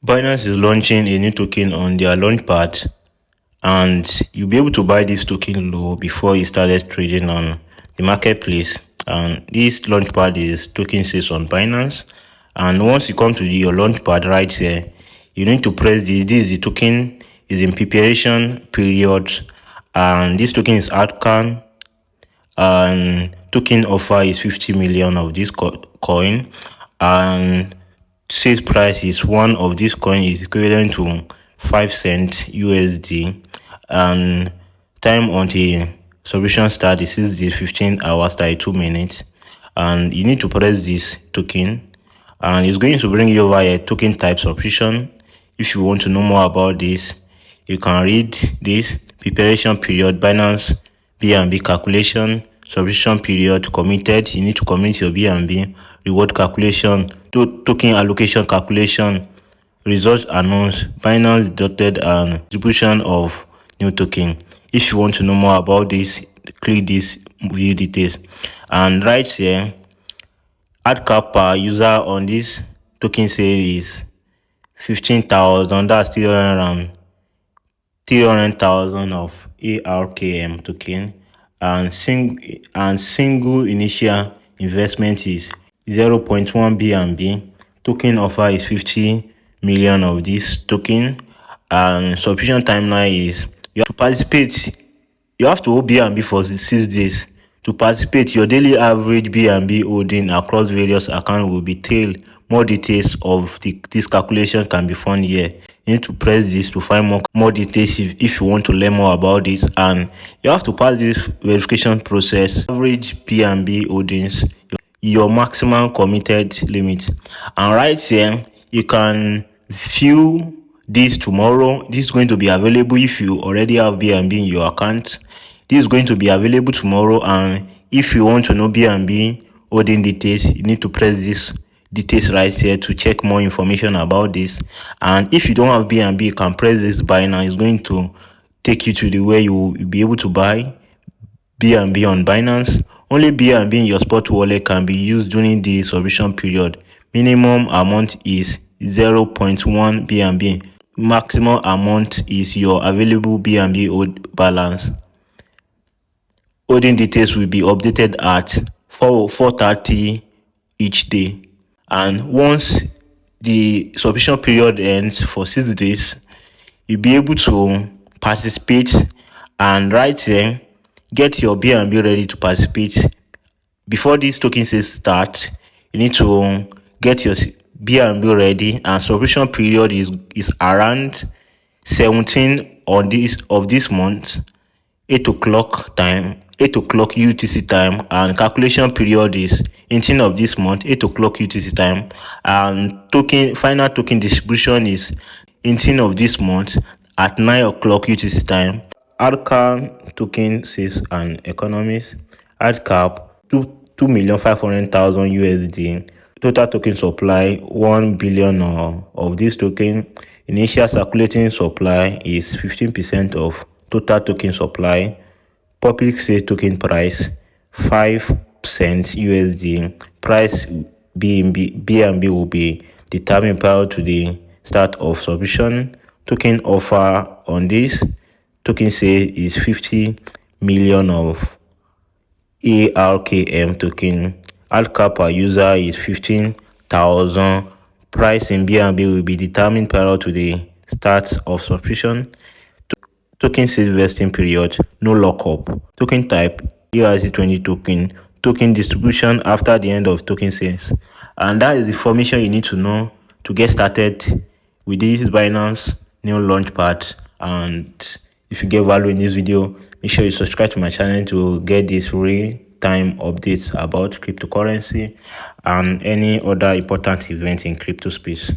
Binance is launching a new token on their Launchpad, and you'll be able to buy this token low before it started trading on the marketplace. And this Launchpad is token sales on Binance. And once you come to your Launchpad right here, you need to press this. This is the token is in preparation period, and this token is Arkham, and token offer is 50 million of this coin, and sales price is one of this coin is equivalent to 5 cents USD, and time until subscription start is 6 days 15 hours 32 minutes. And you need to press this token, and it's going to bring you over a token type subscription. If you want to know more about this, you can read this: preparation period, Binance BNB calculation, subscription period, committed. You need to commit your BNB, reward calculation, token allocation calculation, results announced, Binance dotted, and distribution of new token. If you want to know more about this, click this view details. And right here, ARKM per user on this token sale is 15,000. That's 300,000 of ARKM token, and single initial investment is 0.1 BNB. Token offer is 50 million of this token, and subscription timeline is you have to participate. You have to hold BNB for 6 days. To participate, your daily average BNB holding across various accounts will be tailed. More details of this calculation can be found here. You need to press this to find more details if you want to learn more about this, and you have to pass this verification process. Average BNB holdings, your maximum committed limit, and right here you can view this tomorrow. This is going to be available if you already have BNB in your account. This is going to be available tomorrow, and if you want to know BNB holding details, you need to press this details right here to check more information about this. And if you don't have BNB, you can press this buy now. It's going to take you to the way you will be able to buy BNB on Binance. Only BNB in your spot wallet can be used during the subscription period. Minimum amount is 0.1 BNB. Maximum amount is your available BNB hold balance. Holding details will be updated at 4:30 each day. And once the subscription period ends for 6 days, you'll be able to participate. And right here, get your BNB ready to participate. Before this token sales start, you need to get your BNB ready, and subscription period is around 17 on this month, 8 o'clock time, 8 o'clock UTC time, and calculation period is 18 of this month, 8 o'clock UTC time, and final token distribution is 18 of this month at 9 o'clock UTC time. Arkham token sales and economics. ARKM 2,500,000 USD. Total token supply 1 billion of this token. Initial circulating supply is 15% of total token supply. Public sale token price 5 cents USD. Price BNB will be determined prior to the start of subscription. Token offer on this token sale is 50 million of ARKM token. ARKM per user is 15,000. Price in BNB will be determined prior to the start of subscription. Token sales vesting period, no lockup. Token type, ERC20 token. Token distribution after the end of token sales. And that is the information you need to know to get started with this Binance new Launchpad. And if you get value in this video, make sure you subscribe to my channel to get these real-time updates about cryptocurrency and any other important events in crypto space.